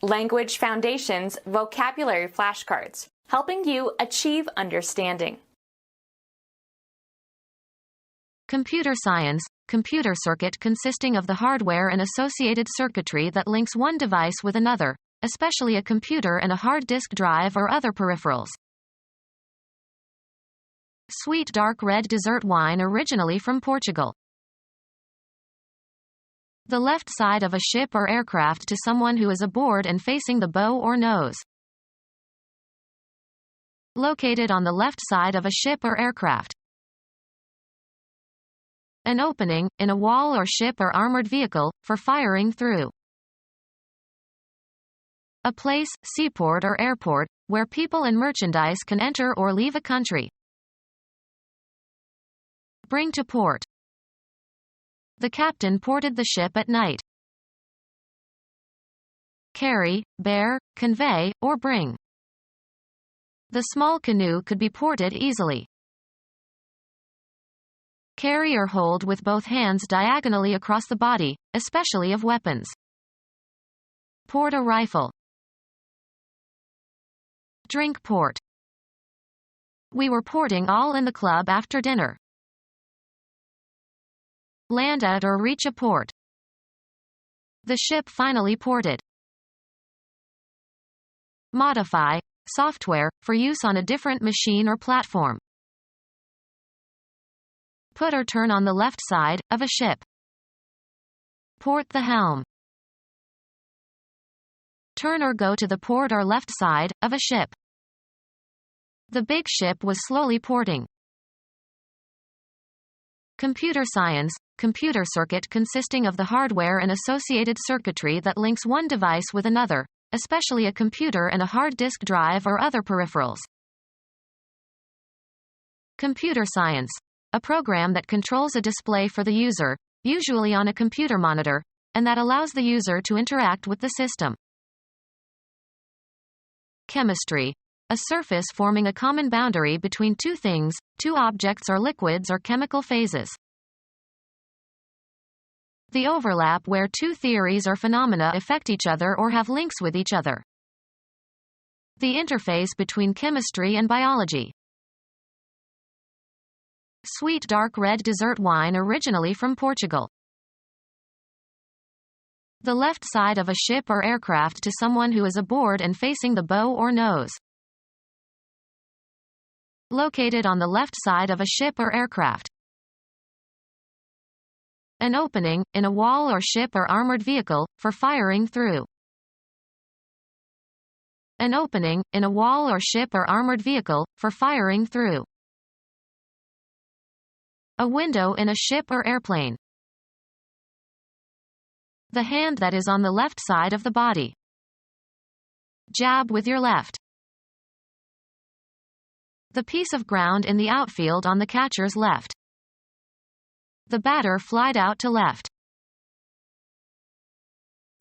Language Foundations Vocabulary Flashcards, helping you achieve understanding. Computer science, computer circuit consisting of the hardware and associated circuitry that links one device with another, especially a computer and a hard disk drive or other peripherals. Sweet dark red dessert wine originally from Portugal. The left side of a ship or aircraft to someone who is aboard and facing the bow or nose. Located on the left side of a ship or aircraft. An opening, in a wall or ship or armored vehicle, for firing through. A place, seaport or airport, where people and merchandise can enter or leave a country. Bring to port. The captain ported the ship at night. Carry, bear, convey, or bring. The small canoe could be ported easily. Carry or hold with both hands diagonally across the body, especially of weapons. Port a rifle. Drink port. We were porting all in the club after dinner. Land at or reach a port. The ship finally ported. Modify, software, for use on a different machine or platform. Put or turn on the left side, of a ship. Port the helm. Turn or go to the port or left side, of a ship. The big ship was slowly porting. Computer science, computer circuit consisting of the hardware and associated circuitry that links one device with another, especially a computer and a hard disk drive or other peripherals. Computer science. A program that controls a display for the user, usually on a computer monitor, and that allows the user to interact with the system. Chemistry. A surface forming a common boundary between two things, two objects or liquids or chemical phases. The overlap where two theories or phenomena affect each other or have links with each other. The interface between chemistry and biology. Sweet dark red dessert wine originally from Portugal. The left side of a ship or aircraft to someone who is aboard and facing the bow or nose. Located on the left side of a ship or aircraft. An opening, in a wall or ship or armored vehicle, for firing through. An opening, in a wall or ship or armored vehicle, for firing through. A window in a ship or airplane. The hand that is on the left side of the body. Jab with your left. The piece of ground in the outfield on the catcher's left. The batter flied out to left.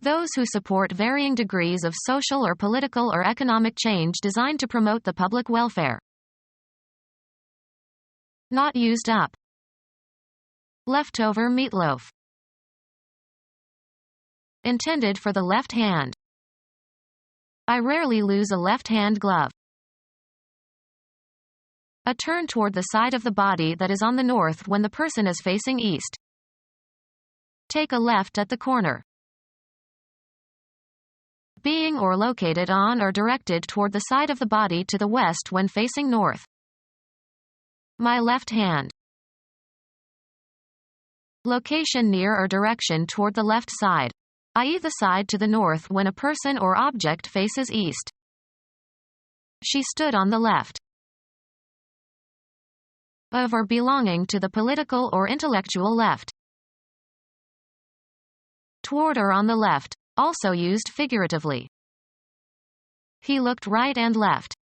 Those who support varying degrees of social or political or economic change designed to promote the public welfare. Not used up. Leftover meatloaf. Intended for the left hand. I rarely lose a left-hand glove. A turn toward the side of the body that is on the north when the person is facing east. Take a left at the corner. Being or located on or directed toward the side of the body to the west when facing north. My left hand. Location near or direction toward the left side, i.e. the side to the north when a person or object faces east. She stood on the left. Of or belonging to the political or intellectual left. Toward or on the left, also used figuratively. He looked right and left.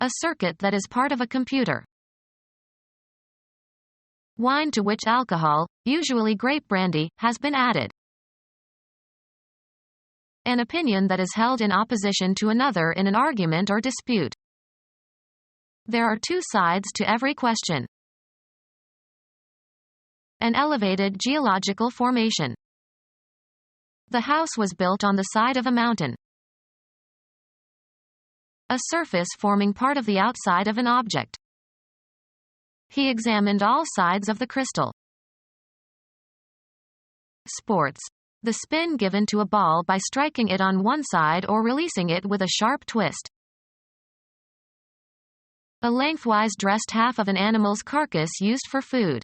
A circuit that is part of a computer. Wine to which alcohol, usually grape brandy, has been added. An opinion that is held in opposition to another in an argument or dispute. There are two sides to every question. An elevated geological formation. The house was built on the side of a mountain. A surface forming part of the outside of an object. He examined all sides of the crystal. Sports. The spin given to a ball by striking it on one side or releasing it with a sharp twist. A lengthwise dressed half of an animal's carcass used for food.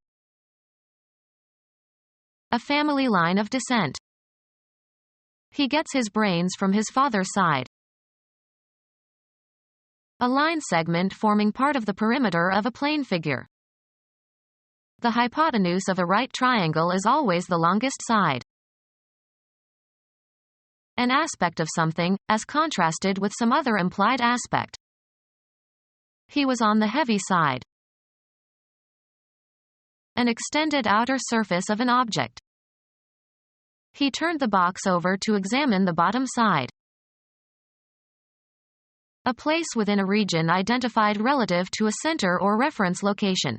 A family line of descent. He gets his brains from his father's side. A line segment forming part of the perimeter of a plane figure. The hypotenuse of a right triangle is always the longest side. An aspect of something, as contrasted with some other implied aspect. He was on the heavy side. An extended outer surface of an object. He turned the box over to examine the bottom side. A place within a region identified relative to a center or reference location.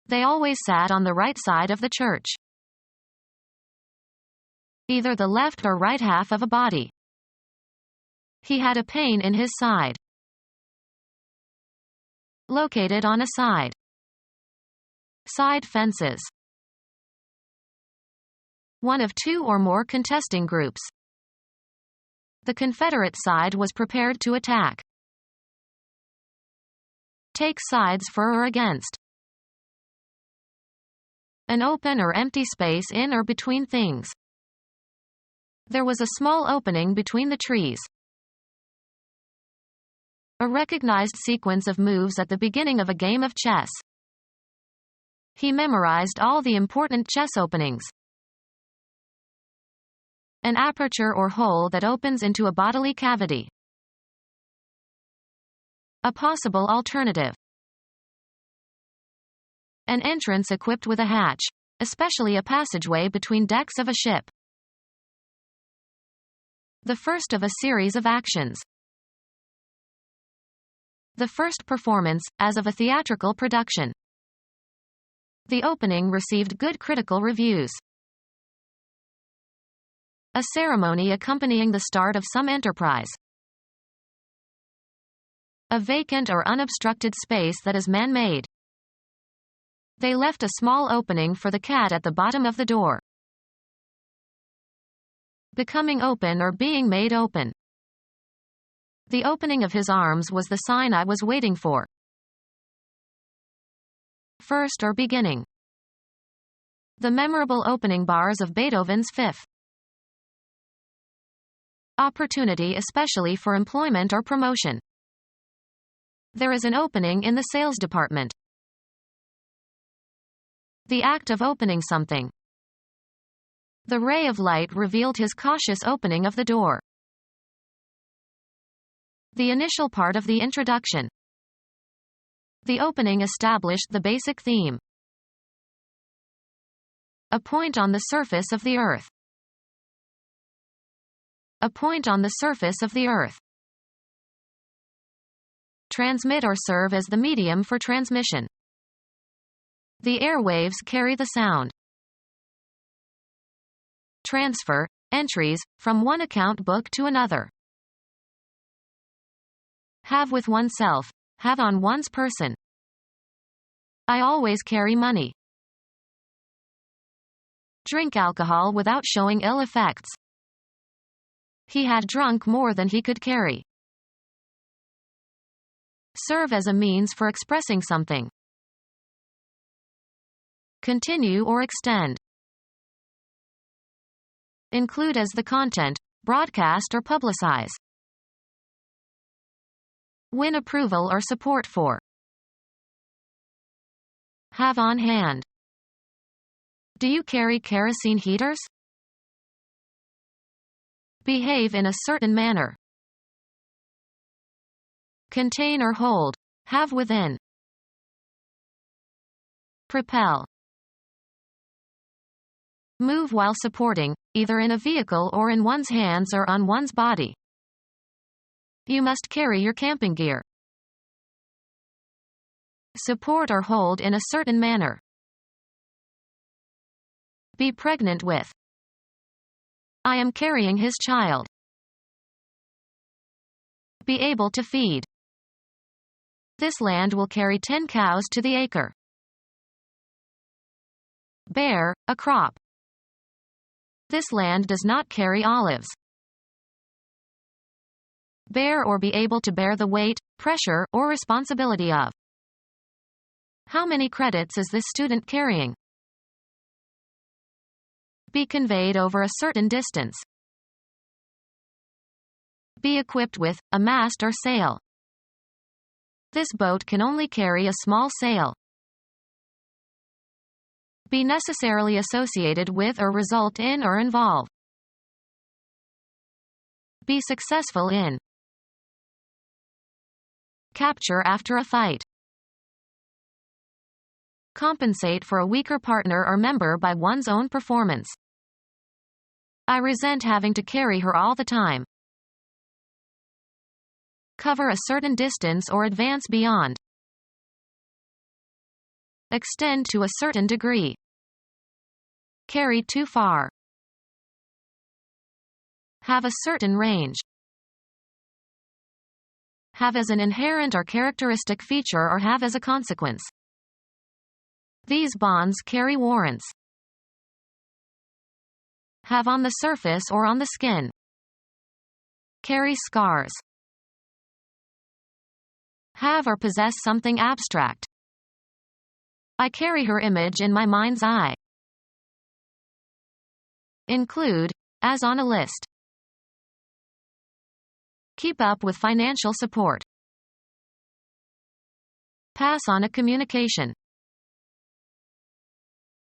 They always sat on the right side of the church. Either the left or right half of a body. He had a pain in his side. Located on a side. Side fences. One of two or more contesting groups. The Confederate side was prepared to attack. Take sides for or against. An open or empty space in or between things. There was a small opening between the trees. A recognized sequence of moves at the beginning of a game of chess. He memorized all the important chess openings. An aperture or hole that opens into a bodily cavity. A possible alternative. An entrance equipped with a hatch, especially a passageway between decks of a ship. The first of a series of actions. The first performance, as of a theatrical production. The opening received good critical reviews. A ceremony accompanying the start of some enterprise. A vacant or unobstructed space that is man-made. They left a small opening for the cat at the bottom of the door. Becoming open or being made open. The opening of his arms was the sign I was waiting for. First or beginning. The memorable opening bars of Beethoven's Fifth. Opportunity especially for employment or promotion. There is an opening in the sales department. The act of opening something. The ray of light revealed his cautious opening of the door. The initial part of the introduction. The opening established the basic theme. A point on the surface of the earth. A point on the surface of the earth. Transmit or serve as the medium for transmission. The airwaves carry the sound. Transfer, entries, from one account book to another. Have with oneself, have on one's person. I always carry money. Drink alcohol without showing ill effects. He had drunk more than he could carry. Serve as a means for expressing something. Continue or extend. Include as the content, broadcast or publicize. Win approval or support for. Have on hand. Do you carry kerosene heaters? Behave in a certain manner. Contain or hold, have within. Propel. Move while supporting, either in a vehicle or in one's hands or on one's body. You must carry your camping gear. Support or hold in a certain manner. Be pregnant with. I am carrying his child. Be able to feed. This land will carry 10 cows to the acre. Bear, a crop. This land does not carry olives. Bear or be able to bear the weight, pressure, or responsibility of. How many credits is this student carrying? Be conveyed over a certain distance. Be equipped with a mast or sail. This boat can only carry a small sail. Be necessarily associated with or result in or involve. Be successful in. Capture after a fight. Compensate for a weaker partner or member by one's own performance. I resent having to carry her all the time. Cover a certain distance or advance beyond. Extend to a certain degree. Carry too far. Have a certain range. Have as an inherent or characteristic feature or have as a consequence. These bonds carry warrants. Have on the surface or on the skin. Carry scars. Have or possess something abstract. I carry her image in my mind's eye. Include, as on a list. Keep up with financial support. Pass on a communication.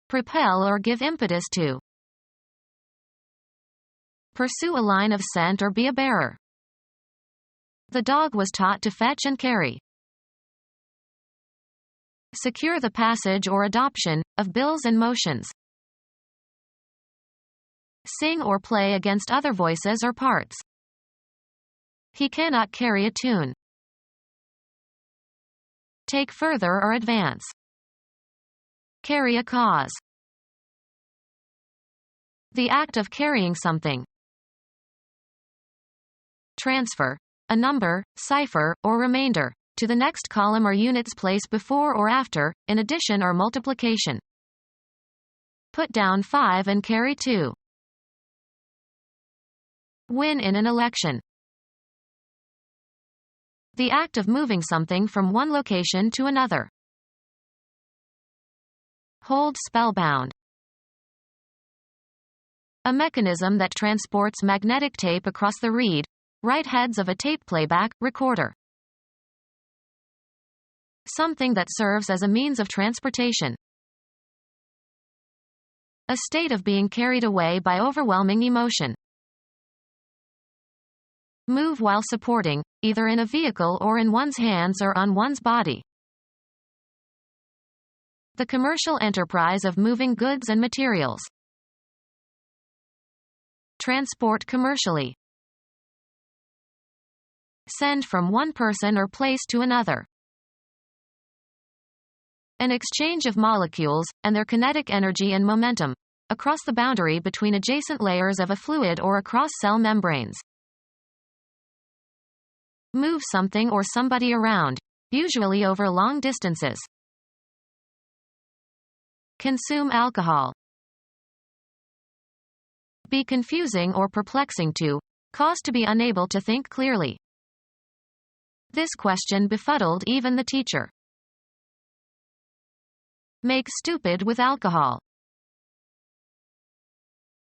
Propel or give impetus to. Pursue a line of scent or be a bearer. The dog was taught to fetch and carry. Secure the passage or adoption of bills and motions. Sing or play against other voices or parts. He cannot carry a tune. Take further or advance. Carry a cause. The act of carrying something. Transfer. A number, cipher, or remainder, to the next column or units place before or after, in addition or multiplication. Put down 5 and carry 2. Win in an election. The act of moving something from one location to another. Hold spellbound. A mechanism that transports magnetic tape across the read, write heads of a tape playback recorder. Something that serves as a means of transportation. A state of being carried away by overwhelming emotion. Move while supporting, either in a vehicle or in one's hands or on one's body. The commercial enterprise of moving goods and materials. Transport commercially. Send from one person or place to another. An exchange of molecules, and their kinetic energy and momentum, across the boundary between adjacent layers of a fluid or across cell membranes. Move something or somebody around, usually over long distances. Consume alcohol. Be confusing or perplexing to, cause to be unable to think clearly. This question befuddled even the teacher. Make stupid with alcohol.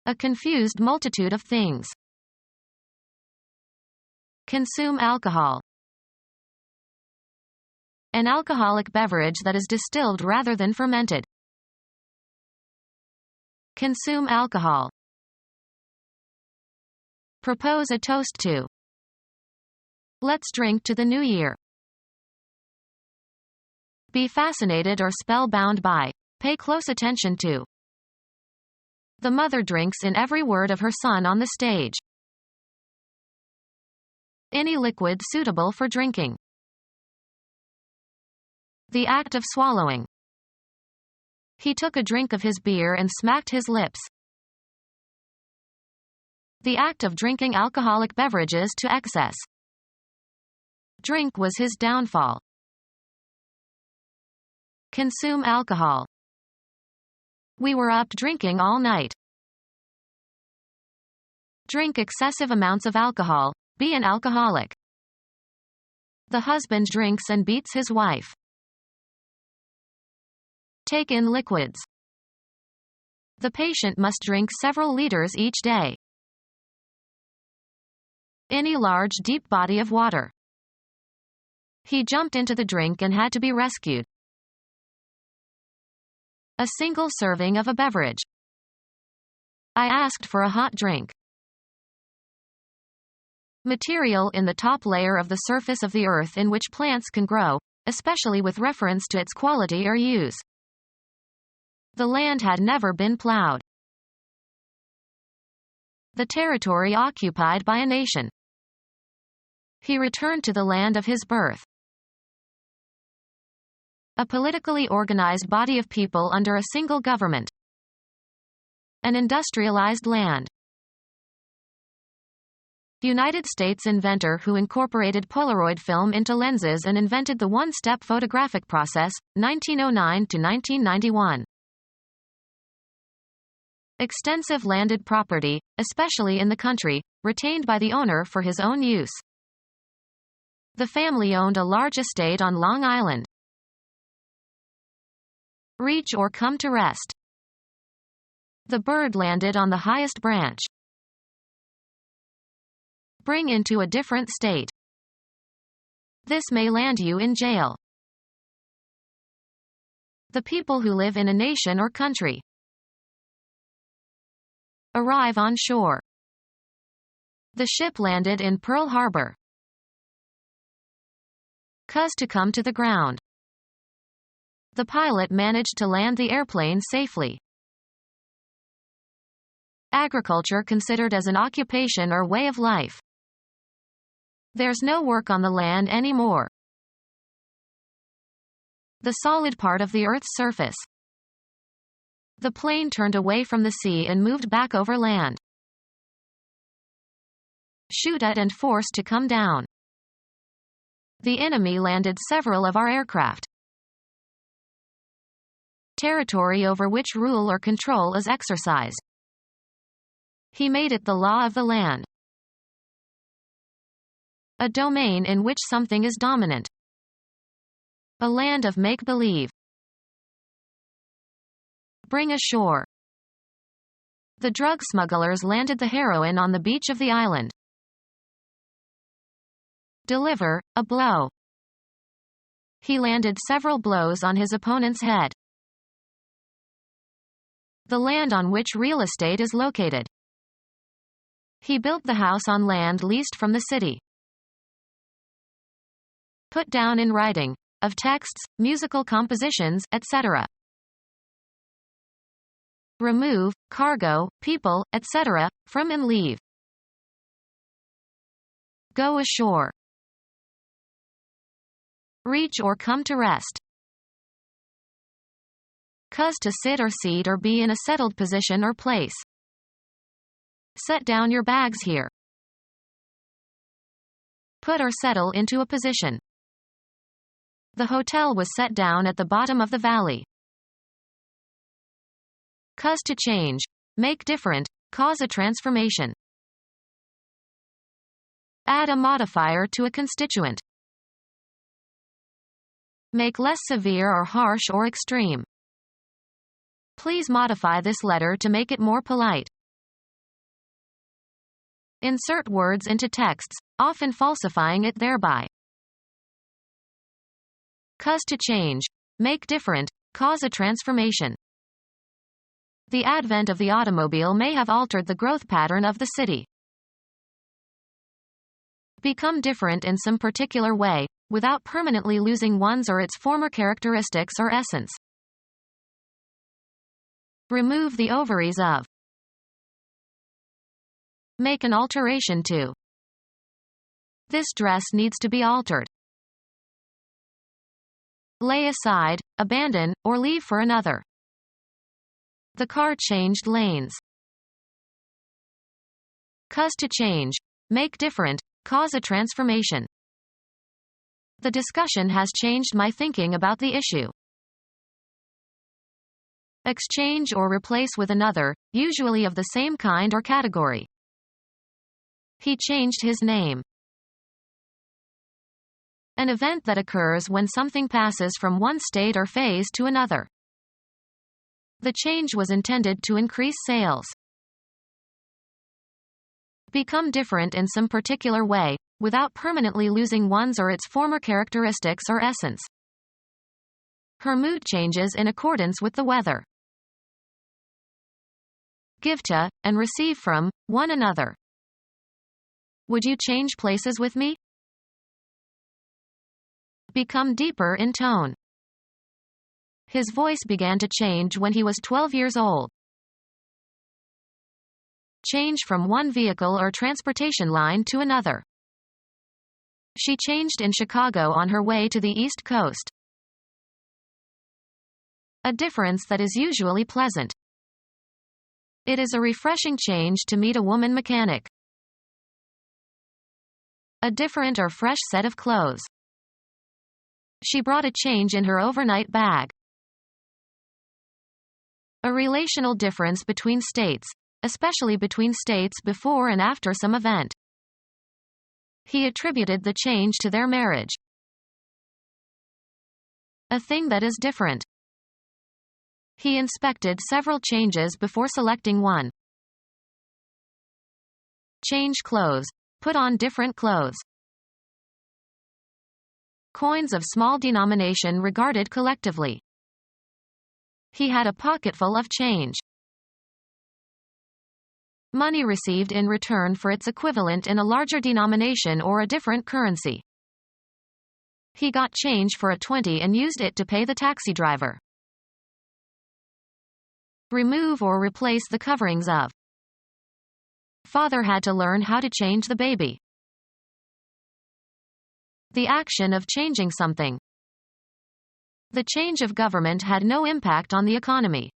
A confused multitude of things. Consume alcohol. An alcoholic beverage that is distilled rather than fermented. Consume alcohol. Propose a toast to. Let's drink to the new year. Be fascinated or spellbound by. Pay close attention to. The mother drinks in every word of her son on the stage. Any liquid suitable for drinking. The act of swallowing. He took a drink of his beer and smacked his lips. The act of drinking alcoholic beverages to excess. Drink was his downfall. Consume alcohol. We were up drinking all night. Drink excessive amounts of alcohol. Be an alcoholic. The husband drinks and beats his wife. Take in liquids. The patient must drink several liters each day. Any large deep body of water. He jumped into the drink and had to be rescued. A single serving of a beverage. I asked for a hot drink. Material in the top layer of the surface of the earth in which plants can grow, especially with reference to its quality or use. The land had never been plowed. The territory occupied by a nation. He returned to the land of his birth. A politically organized body of people under a single government. An industrialized land. United States inventor who incorporated Polaroid film into lenses and invented the one-step photographic process, 1909 to 1991. Extensive landed property, especially in the country, retained by the owner for his own use. The family owned a large estate on Long Island. Reach or come to rest. The bird landed on the highest branch. Bring into a different state. This may land you in jail. The people who live in a nation or country. Arrive on shore. The ship landed in Pearl Harbor. Cause to come to the ground. The pilot managed to land the airplane safely. Agriculture considered as an occupation or way of life. There's no work on the land anymore. The solid part of the Earth's surface. The plane turned away from the sea and moved back over land. Shoot at and force to come down. The enemy landed several of our aircraft. Territory over which rule or control is exercised. He made it the law of the land. A domain in which something is dominant. A land of make-believe. Bring ashore. The drug smugglers landed the heroin on the beach of the island. Deliver a blow. He landed several blows on his opponent's head. The land on which real estate is located. He built the house on land leased from the city. Put down in writing, of texts, musical compositions, etc. Remove, cargo, people, etc., from and leave. Go ashore. Reach or come to rest. Cause to sit or seat or be in a settled position or place. Set down your bags here. Put or settle into a position. The hotel was set down at the bottom of the valley. Cause to change, make different, cause a transformation. Add a modifier to a constituent. Make less severe or harsh or extreme. Please modify this letter to make it more polite. Insert words into texts, often falsifying it thereby. Cause to change, make different, cause a transformation. The advent of the automobile may have altered the growth pattern of the city. Become different in some particular way, without permanently losing one's or its former characteristics or essence. Remove the ovaries of. Make an alteration to. This dress needs to be altered. Lay aside, abandon, or leave for another. The car changed lanes. Cause to change. Make different. Cause a transformation. The discussion has changed my thinking about the issue. Exchange or replace with another, usually of the same kind or category. He changed his name. An event that occurs when something passes from one state or phase to another. The change was intended to increase sales. Become different in some particular way, without permanently losing one's or its former characteristics or essence. Her mood changes in accordance with the weather. Give to, and receive from, one another. Would you change places with me? Become deeper in tone. His voice began to change when he was 12 years old. Change from one vehicle or transportation line to another. She changed in Chicago on her way to the East Coast. A difference that is usually pleasant. It is a refreshing change to meet a woman mechanic. A different or fresh set of clothes. She brought a change in her overnight bag. A relational difference between states, especially between states before and after some event. He attributed the change to their marriage. A thing that is different. He inspected several changes before selecting one. Change clothes. Put on different clothes. Coins of small denomination regarded collectively. He had a pocketful of change. Money received in return for its equivalent in a larger denomination or a different currency. He got change for a 20 and used it to pay the taxi driver. Remove or replace the coverings of. Father had to learn how to change the baby. The action of changing something. The change of government had no impact on the economy.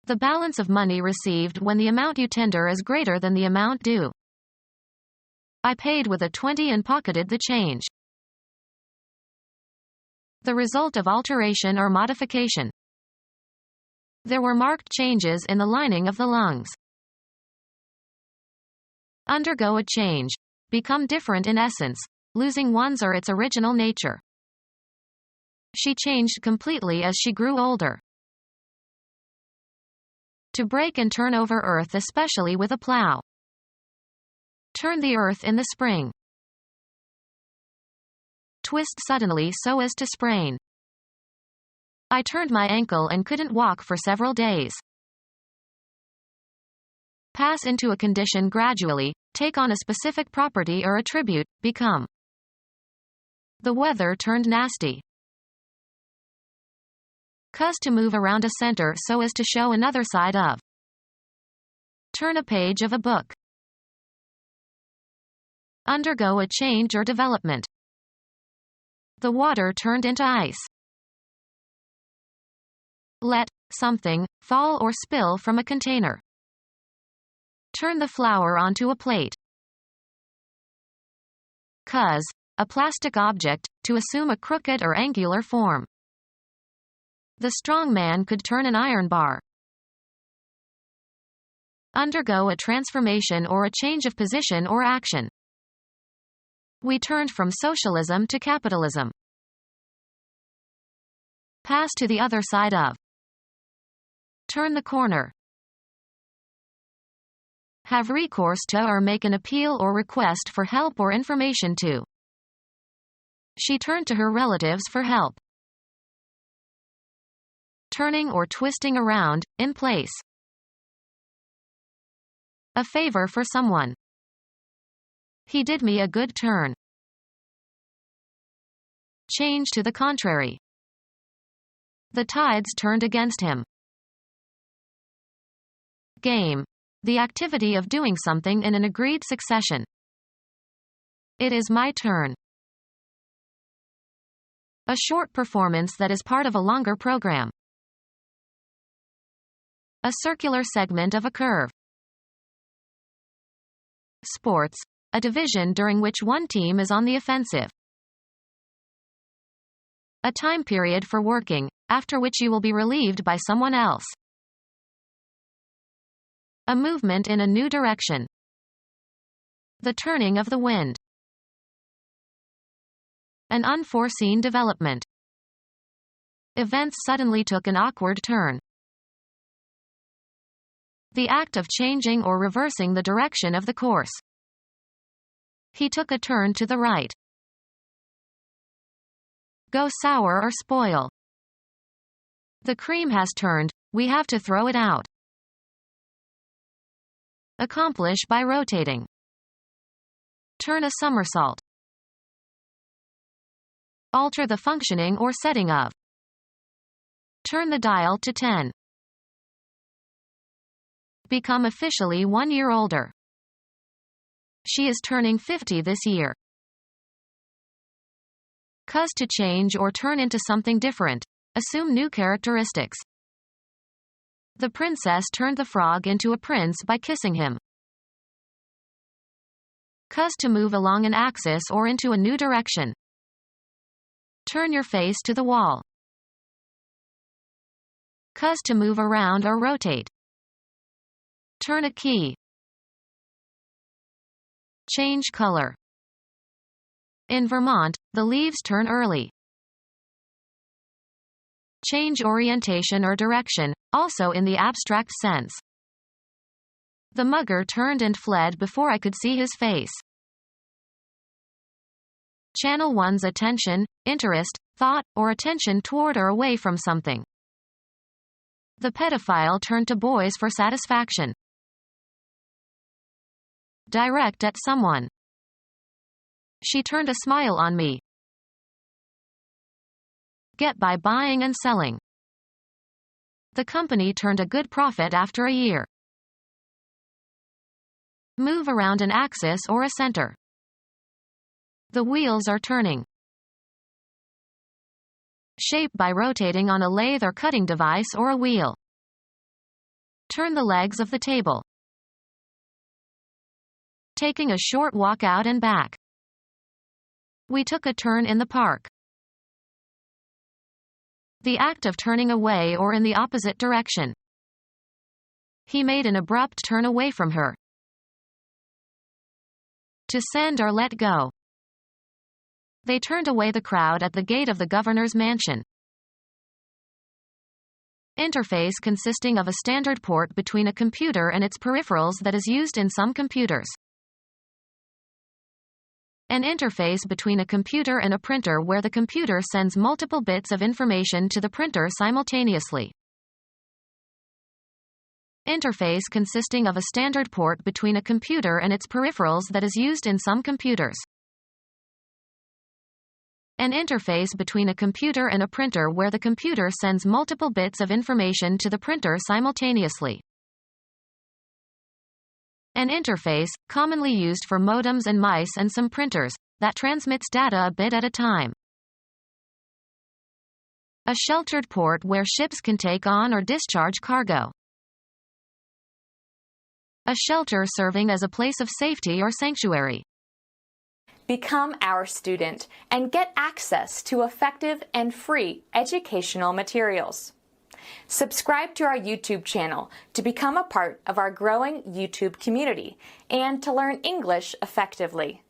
The balance of money received when the amount you tender is greater than the amount due. I paid with a 20 and pocketed the change. The result of alteration or modification. There were marked changes in the lining of the lungs. Undergo a change. Become different in essence, losing one's or its original nature. She changed completely as she grew older. To break and turn over earth, especially with a plow. Turn the earth in the spring. Twist suddenly so as to sprain. I turned my ankle and couldn't walk for several days. Pass into a condition gradually, take on a specific property or attribute, become. The weather turned nasty. Cause to move around a center so as to show another side of. Turn a page of a book. Undergo a change or development. The water turned into ice. Let something fall or spill from a container. Turn the flour onto a plate. Cause a plastic object, to assume a crooked or angular form. The strong man could turn an iron bar. Undergo a transformation or a change of position or action. We turned from socialism to capitalism. Pass to the other side of. Turn the corner. Have recourse to or make an appeal or request for help or information to. She turned to her relatives for help. Turning or twisting around, in place. A favor for someone. He did me a good turn. Change to the contrary. The tides turned against him. Game. The activity of doing something in an agreed succession. It is my turn. A short performance that is part of a longer program. A circular segment of a curve. Sports, a division during which one team is on the offensive. A time period for working, after which you will be relieved by someone else. A movement in a new direction. The turning of the wind. An unforeseen development. Events suddenly took an awkward turn. The act of changing or reversing the direction of the course. He took a turn to the right. Go sour or spoil. The cream has turned, we have to throw it out. Accomplish by rotating. Turn a somersault. Alter the functioning or setting of. Turn the dial to 10. Become officially 1 year older. She is turning 50 this year. Cause to change or turn into something different. Assume new characteristics. The princess turned the frog into a prince by kissing him. Cause to move along an axis or into a new direction. Turn your face to the wall. Cause to move around or rotate. Turn a key. Change color. In Vermont, the leaves turn early. Change orientation or direction, also in the abstract sense. The mugger turned and fled before I could see his face. Channel one's attention, interest, thought, or attention toward or away from something. The pedophile turned to boys for satisfaction. Direct at someone. She turned a smile on me. Get by buying and selling. The company turned a good profit after a year. Move around an axis or a center. The wheels are turning. Shape by rotating on a lathe or cutting device or a wheel. Turn the legs of the table. Taking a short walk out and back. We took a turn in the park. The act of turning away or in the opposite direction. He made an abrupt turn away from her. To send or let go. They turned away the crowd at the gate of the governor's mansion. Interface consisting of a standard port between a computer and its peripherals that is used in some computers. An interface between a computer and a printer where the computer sends multiple bits of information to the printer simultaneously. Interface consisting of a standard port between a computer and its peripherals that is used in some computers. An interface between a computer and a printer where the computer sends multiple bits of information to the printer simultaneously. An interface, commonly used for modems and mice and some printers, that transmits data a bit at a time. A sheltered port where ships can take on or discharge cargo. A shelter serving as a place of safety or sanctuary. Become our student and get access to effective and free educational materials. Subscribe to our YouTube channel to become a part of our growing YouTube community and to learn English effectively.